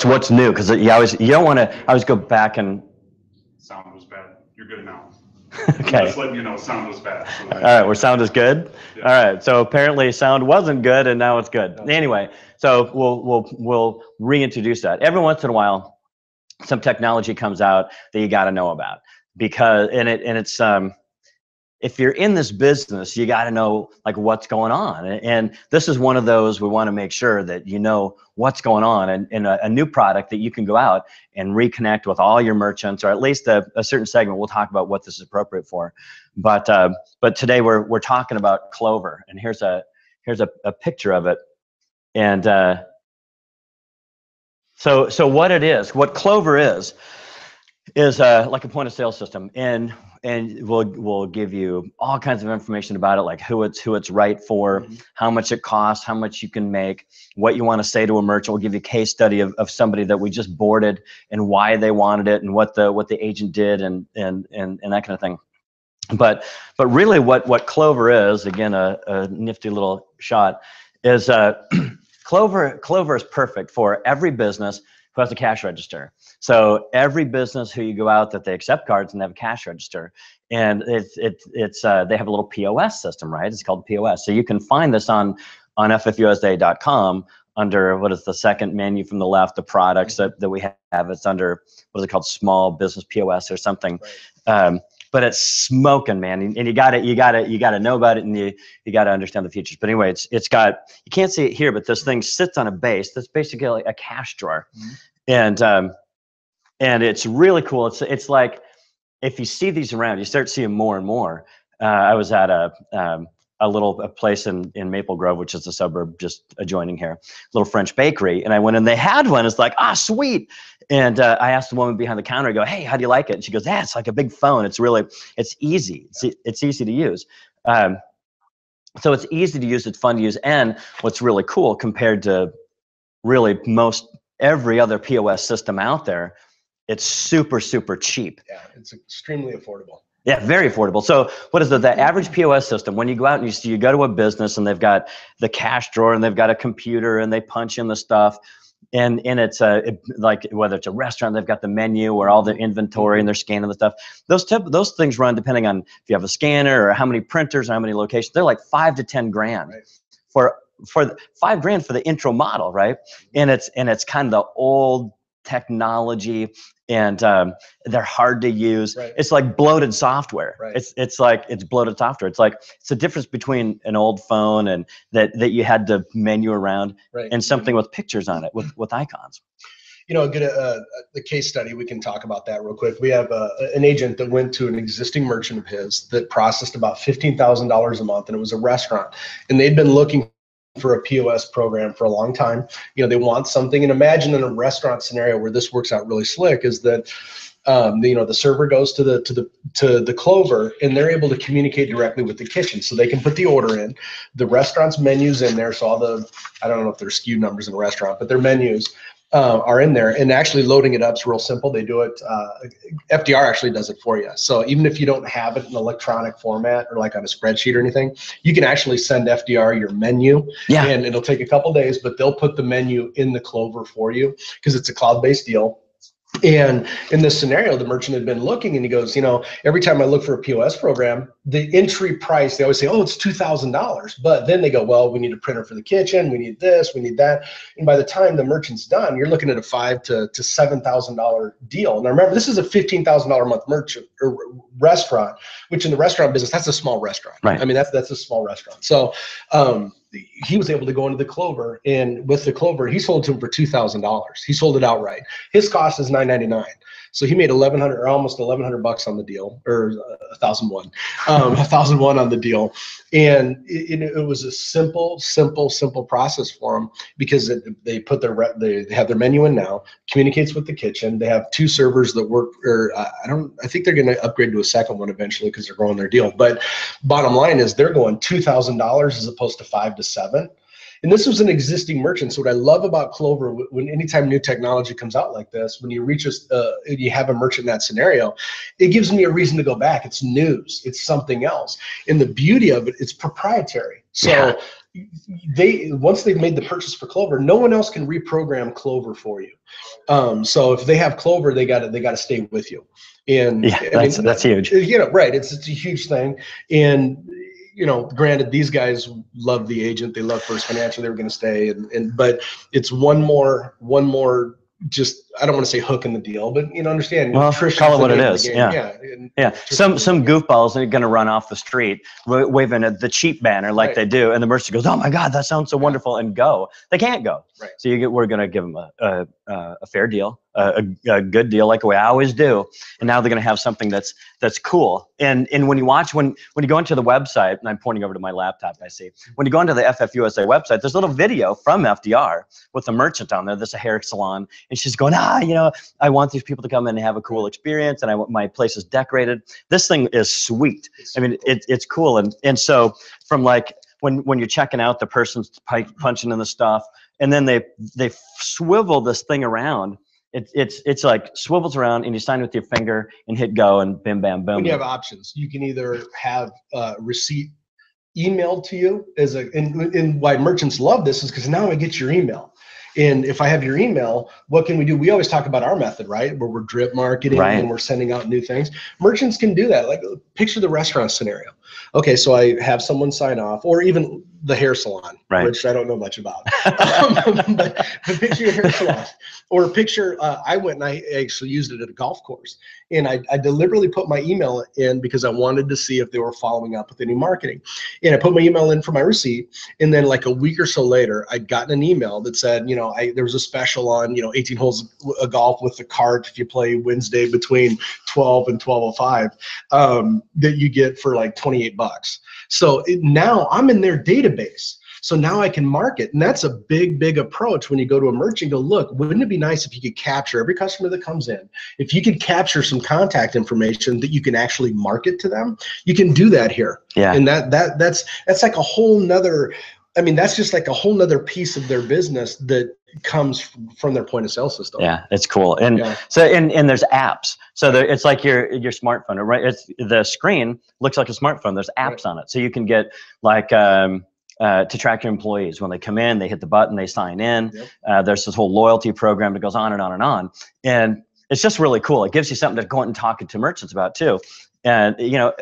what's new? Because you don't want to always go back and. Sound was bad. You're good now. Okay. Just letting you know, sound was bad. So all right, where sound is good. Yeah. All right, so apparently sound wasn't good, and now it's good. Anyway, so we'll reintroduce that. Every once in a while, some technology comes out that you got to know about, because it's if you're in this business, you got to know like what's going on, and this is one of those. We want to make sure that you know what's going on, and in a new product that you can go out and reconnect with all your merchants, or at least a certain segment. We'll talk about what this is appropriate for, but today we're talking about Clover, and here's a picture of it, and so what Clover is like a point of sale system, and we'll give you all kinds of information about it, like who it's right for, how much it costs, how much you can make, what you want to say to a merchant. We'll give you a case study of somebody that we just boarded and why they wanted it and what the agent did and that kind of thing. But really what Clover is, again, a nifty little shot, is Clover is perfect for every business who has a cash register. So every business who you go out that they accept cards and they have a cash register, and it's they have a little POS system, right? It's called POS. So you can find this on FFUSA.com under what is the second menu from the left, the products that we have. It's under, what is it called, small business POS or something. Right. But it's smoking, man, and you gotta know about it, and you gotta understand the features. But anyway, it's got, you can't see it here, but this thing sits on a base that's basically like a cash drawer, and it's really cool. It's like, if you see these around, you start seeing more and more. I was at a place in Maple Grove, which is a suburb just adjoining here, little French bakery, and I went and they had one. It's like, sweet. And I asked the woman behind the counter, I go, hey, how do you like it? And she goes, it's like a big phone. It's easy. It's easy to use. So it's easy to use, it's fun to use, and what's really cool compared to really every other POS system out there, it's super, super cheap. Yeah, it's extremely affordable. Yeah, very affordable. So what is the average POS system? When you go out and you go to a business and they've got the cash drawer and they've got a computer and they punch in the stuff, and it's like, whether it's a restaurant, they've got the menu or all the inventory and they're scanning the stuff. Those things run, depending on if you have a scanner or how many printers or how many locations, they're like $5 to $10 grand. Right. For $5 grand for the intro model, right? And it's kind of the old technology, and they're hard to use. Right. It's like bloated software. Right. It's bloated software. It's the difference between an old phone and that you had to menu around, right, and something with pictures on it with icons. You know, the case study, we can talk about that real quick. We have an agent that went to an existing merchant of his that processed about $15,000 a month, and it was a restaurant, and they'd been looking for a POS program for a long time. You know, they want something, and imagine in a restaurant scenario where this works out really slick is that the server goes to the Clover, and they're able to communicate directly with the kitchen, so they can put the order in. The restaurant's menus in there, so all the, I don't know if there's SKU numbers in a restaurant, but their menus are in there, and actually loading it up is real simple. They do it, FDR actually does it for you. So even if you don't have it in electronic format or like on a spreadsheet or anything, you can actually send FDR your menu, and it'll take a couple days, but they'll put the menu in the Clover for you because it's a cloud-based deal. And in this scenario, the merchant had been looking, and he goes, every time I look for a POS program, the entry price, they always say, it's $2,000. But then they go, well, we need a printer for the kitchen, we need this, we need that. And by the time the merchant's done, you're looking at a $5,000 to $7,000 deal. Now remember, this is a $15,000 a month merchant or restaurant, which in the restaurant business, that's a small restaurant. Right. I mean, that's a small restaurant. So he was able to go into the Clover, and with the Clover, he sold to him for $2,000. He sold it outright. His cost is $9.99. So he made $1,100 or almost $1,100 on the deal, or 1,001, 1,001 on the deal. And it was a simple process for them, because they put they have their menu in now, communicates with the kitchen. They have 2 servers that work, or I think they're going to upgrade to a second one eventually because they're growing their deal. But bottom line is they're going $2,000 as opposed to $5,000 to $7,000. And this was an existing merchant. So what I love about Clover, when anytime new technology comes out like this, when you reach you have a merchant in that scenario, it gives me a reason to go back. It's news. It's something else. And the beauty of it, it's proprietary. So once they've made the purchase for Clover, no one else can reprogram Clover for you. So if they have Clover, they got to stay with you. And Yeah, that's huge. You know, right? It's a huge thing. And you know, granted, these guys love the agent. They love First Financial. They were going to stay, but it's one more. Just, I don't want to say hook in the deal, but you know, understand. Well, call it what it is. Yeah. Yeah. Some goofballs are going to run off the street waving at the cheap banner like they do, and the merchant goes, "Oh my God, that sounds so wonderful," and go. They can't go. Right. So we're going to give them a fair deal, a good deal, like the way I always do. And now they're going to have something that's cool. And when you go into the website, and I'm pointing over to my laptop, I see when you go into the FFUSA website, there's a little video from FDR with the merchant on there. There's a hair salon, and she's going, you know, I want these people to come in and have a cool experience, and my place is decorated. This thing is sweet. I mean, it's cool. And so from like when you're checking out, the person's punching in the stuff, and then they swivel this thing around. It's like swivels around, and you sign with your finger and hit go, and bim bam boom. When you have options, you can either have receipt emailed to you and why merchants love this is because now I get your email. And if I have your email, what can we do? We always talk about our method, right? Where we're drip marketing and we're sending out new things. Merchants can do that. Like, picture the restaurant scenario. Okay, so I have someone sign off, or even the hair salon, which I don't know much about. but picture your hair salon. Or picture, I went and I actually used it at a golf course. And I deliberately put my email in because I wanted to see if they were following up with any marketing. And I put my email in for my receipt. And then like a week or so later, I'd gotten an email that said, you know, there was a special on, you know, 18 holes of golf with the cart if you play Wednesday between 12 and 12:05 that you get for like $28. So now I'm in their database. So now I can market, and that's a big approach when you go to a merchant. Go, look, wouldn't it be nice if you could capture every customer that comes in? If you could capture some contact information that you can actually market to them, you can do that here. Yeah. And that's like a whole nother. I mean, that's just like a whole nother piece of their business that comes from their point of sale system. Yeah, it's cool. And so, and there's apps. So it's like your smartphone, right? It's the screen looks like a smartphone. There's apps on it, so you can get like. To track your employees. When they come in, they hit the button, they sign in. There's this whole loyalty program that goes on and on and on. And it's just really cool. It gives you something to go out and talk to merchants about too. And, you know,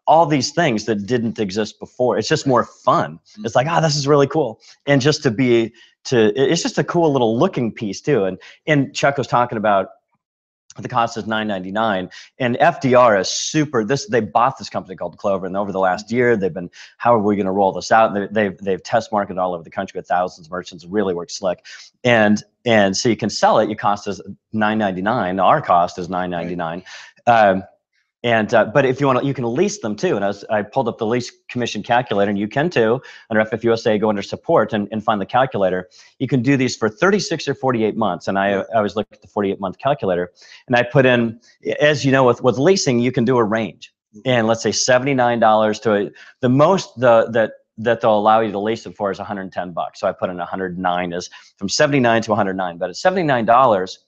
all these things that didn't exist before. It's just more fun. It's like, this is really cool. And just it's just a cool little looking piece too. And Chuck was talking about the cost is $9.99, and FDR is super. They bought this company called Clover, and over the last year, they've been, how are we going to roll this out? And they've test marketed all over the country with thousands of merchants. It really works slick, and so you can sell it. Your cost is $9.99. Our cost is $9.99. But if you want to, you can lease them too. And I pulled up the lease commission calculator, and you can too, under FFUSA, go under support and find the calculator. You can do these for 36 or 48 months. And I always look at the 48-month calculator, and I put in, as you know, with leasing, you can do a range. And let's say $79 to the most that they'll allow you to lease it for is $110. So I put in 109 is from 79 to 109. But at $79,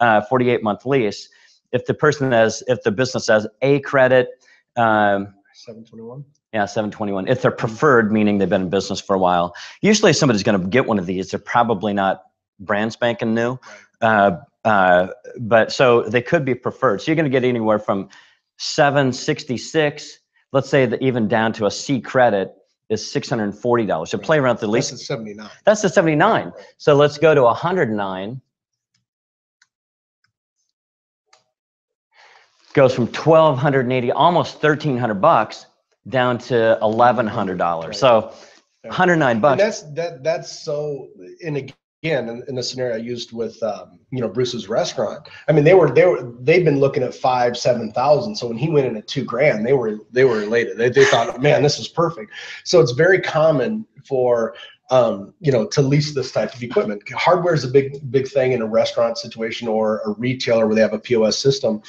48-month lease. If the business has a credit, 721. Yeah, 721. If they're preferred, meaning they've been in business for a while. Usually, if somebody's going to get one of these, they're probably not brand spanking new, but so they could be preferred. So you're going to get anywhere from 766. Let's say that even down to a C credit is $640. So play around with the lease. That's the 79. That's the 79. Right. So let's go to 109. Goes from $1,280, almost $1,300 down to $1,100. Right. So $109. And that's so. And again, in the scenario I used with Bruce's restaurant, I mean they've been looking at 5,000-7,000. So when he went in at $2,000, they were elated. They thought, man, this is perfect. So it's very common for to lease this type of equipment. Hardware is a big thing in a restaurant situation or a retailer where they have a POS system,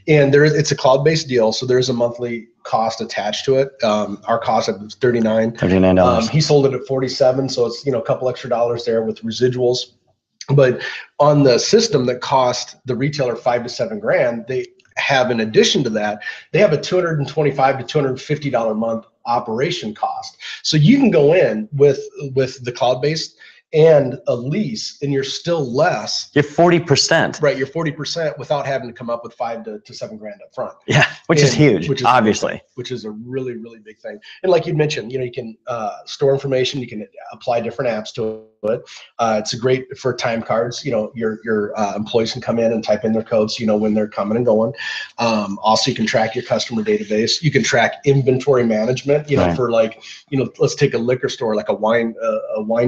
and it's a cloud-based deal, so there's a monthly cost attached to it. Our cost was $39. He sold it at $47, so it's a couple extra dollars there with residuals. But on the system that cost the retailer $5,000 to $7,000, they have, in addition to that, they have a $225 to $250 a month operation cost. So you can go in with the cloud-based and a lease, and you're still less. You're 40%. Right, you're 40% without having to come up with $5,000 to $7,000 up front. Yeah, which is huge, which is obviously. Which is a really, really big thing. And like you mentioned, you can store information, you can apply different apps to it. It's great for time cards. Your employees can come in and type in their codes, when they're coming and going. Also, you can track your customer database. You can track inventory management, Right. for let's take a liquor store, like a wine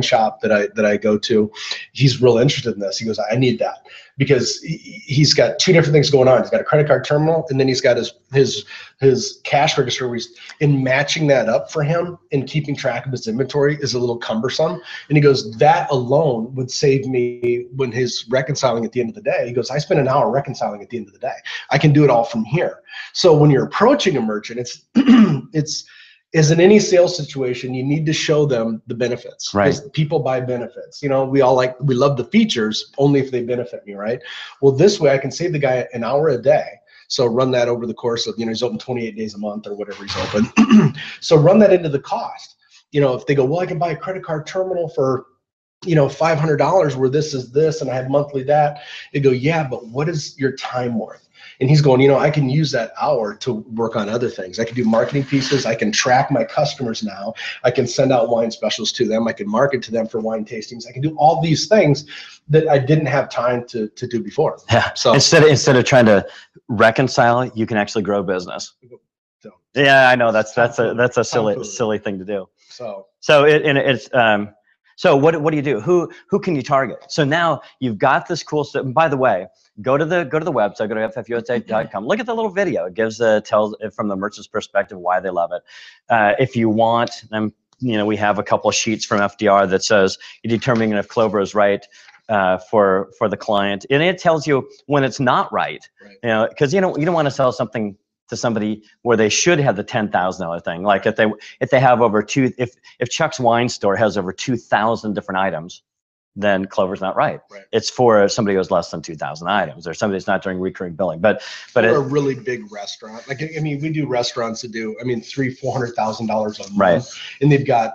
shop that I go to. He's real interested in this. He goes, I need that, because he's got two different things going on. He's got a credit card terminal, and then he's got his cash register, and matching that up for him and keeping track of his inventory is a little cumbersome. And he goes, that alone would save me when he's reconciling at the end of the day. He goes, I spend an hour reconciling at the end of the day. I can do it all from here. So when you're approaching a merchant, it's as in any sales situation, you need to show them the benefits. Right. Because people buy benefits. We love the features only if they benefit me, right? Well, this way I can save the guy an hour a day. So run that over the course of, he's open 28 days a month or whatever he's open. So run that into the cost. If they go, well, I can buy a credit card terminal for, $500 where this is this, and I have monthly that. They go, yeah, but what is your time worth? And he's going, I can use that hour to work on other things. I can do marketing pieces. I can track my customers now. I can send out wine specials to them. I can market to them for wine tastings. I can do all these things that I didn't have time to do before. Yeah. So instead of trying to reconcile, you can actually grow business. So, yeah, I know that's a silly thing to do. So what do you do? Who can you target? So now you've got this cool stuff. And by the way, go to the website, go to FFUSA.com. Look at the little video. It tells from the merchant's perspective why they love it. If you want, we have a couple of sheets from FDR that says you're determining if Clover is right for the client, and it tells you when it's not right. Because you don't want to sell something to somebody where they should have the $10,000 thing. Like if they have over if Chuck's wine store has over 2,000 different items, then Clover's not right. It's for somebody who has less than 2,000 items, or somebody that's not doing recurring billing. But a really big restaurant. We do restaurants that do $300,000-$400,000 a month. Right. And they've got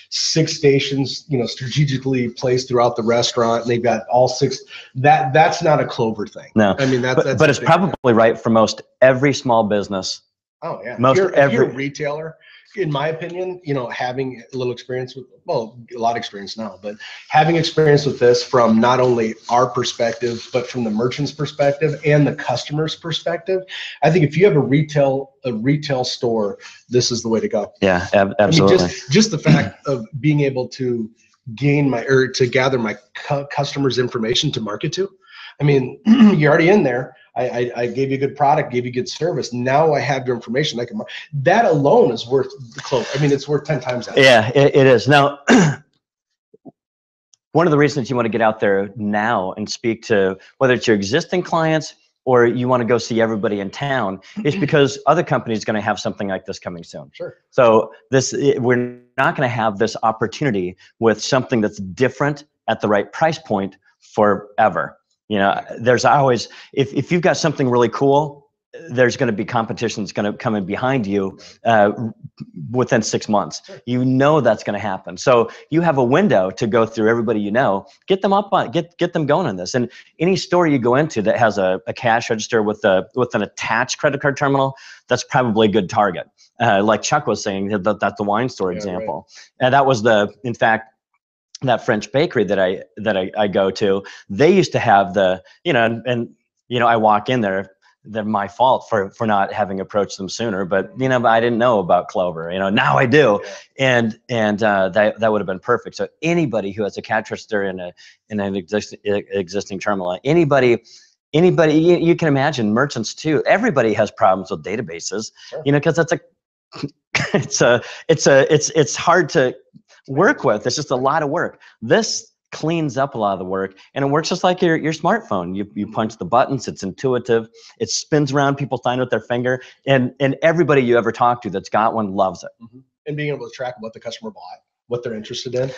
6 stations strategically placed throughout the restaurant, and they've got all 6. That's not a Clover thing. No. That's but it's probably right for most every small business. Oh yeah. If you're a retailer, in my opinion, having a little experience with, a lot of experience now, but having experience with this from not only our perspective, but from the merchant's perspective and the customer's perspective, I think if you have a retail store, this is the way to go. Yeah, absolutely. Just the fact of being able to gather my customers' information to market to. You're already in there. I gave you a good product, gave you good service. Now I have your information. That alone is worth the Clover. It's worth 10 times that. Yeah, it is. Now, one of the reasons you want to get out there now and speak to whether it's your existing clients or you want to go see everybody in town is because other companies are going to have something like this coming soon. Sure. So we're not going to have this opportunity with something that's different at the right price point forever. There's always, if you've got something really cool, there's going to be competition that's going to come in behind you within 6 months. Sure. That's going to happen. So you have a window to go through everybody get them up on, get them going on this. And any store you go into that has a cash register with an attached credit card terminal, that's probably a good target. Like Chuck was saying, that's the wine store example. Right. And that was in fact, that French bakery that I go to, they used to have I walk in there, they're my fault for not having approached them sooner, but I didn't know about Clover, now I do. Yeah. And that would have been perfect. So anybody who has a cash register in an existing terminal, anybody you can imagine, merchants too, everybody has problems with databases. Sure. Because it's hard to work with. It's just a lot of work. This cleans up a lot of the work, and it works just like your smartphone. You punch the buttons, it's intuitive, it spins around, people sign with their finger, and everybody you ever talk to that's got one loves it. Mm-hmm. And being able to track what the customer bought, what they're interested in.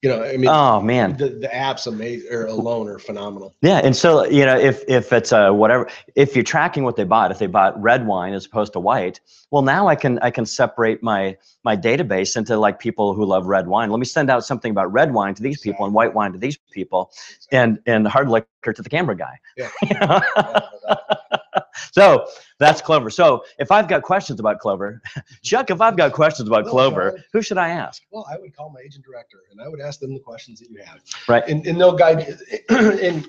You know, I mean, Oh man. the apps alone are phenomenal. Yeah, and so if it's whatever, if you're tracking what they bought, if they bought red wine as opposed to white, well now I can separate my database into like people who love red wine. Let me send out something about red wine to these people and white wine to these people, and hard liquor to the camera guy. Yeah. So that's Clover. So if I've got questions about Clover, Chuck, if I've got questions about Clover, who should I ask? Well, I would call my agent director and I would ask them the questions that you have. Right. And they'll guide you. And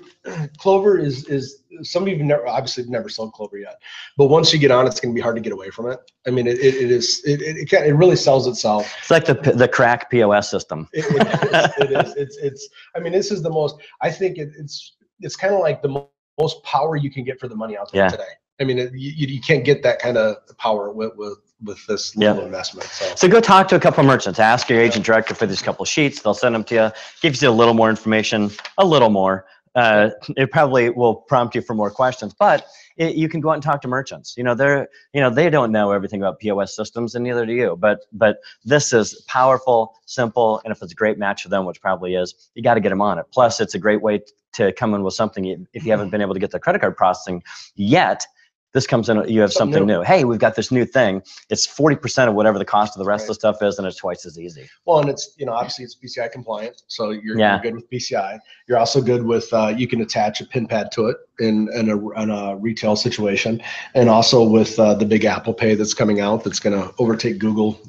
Clover is some of you obviously never sold Clover yet, but once you get on, it's going to be hard to get away from it. I mean, it really sells itself. It's like the crack POS system. It is. I mean, this is the most. I think it's kind of like the most power you can get for the money out there today. I mean, you can't get that kind of power with this little investment. So go talk to a couple of merchants. Ask your agent director for these couple of sheets. They'll send them to you. Gives you a little more information, a little more. It probably will prompt you for more questions, but you can go out and talk to merchants. You know, they don't know everything about POS systems, and neither do you. But this is powerful, simple, and if it's a great match for them, which probably is, you got to get them on it. Plus, it's a great way to come in with something if you haven't been able to get the credit card processing yet. This comes in, you have something new. Hey, we've got this new thing. It's 40% of whatever the cost of the rest of the stuff is, and it's twice as easy. Well, and it's, obviously it's PCI compliant, so you're good with PCI. You're also good with, you can attach a pin pad to it in a retail situation, and also with the big Apple Pay that's coming out that's going to overtake Google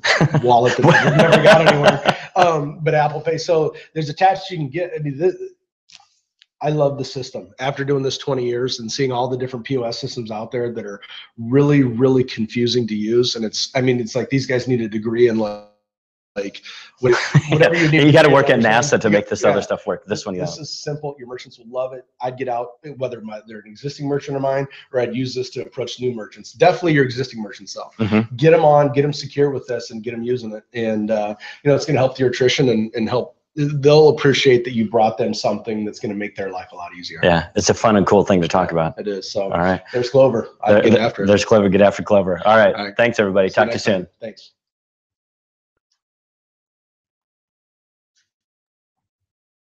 Wallet that we've never got anywhere. But Apple Pay, so there's attached you can get. I mean, I love the system. After doing this 20 years and seeing all the different POS systems out there that are really, really confusing to use, and it's like these guys need a degree in like whatever you need. You got to work at NASA to make this other stuff work. This one, this is simple. Your merchants would love it. I'd get out, whether they're an existing merchant of mine, or I'd use this to approach new merchants. Definitely your existing merchants self. Get them on, get them secure with this, and get them using it. And it's going to help your attrition and help. They'll appreciate that you brought them something that's going to make their life a lot easier. Yeah, it's a fun and cool thing to talk about. It is. So, all right. There's Clover. I'd get after it. There's Clover. Get after Clover. All right. Thanks, everybody. Talk to you soon. Thanks.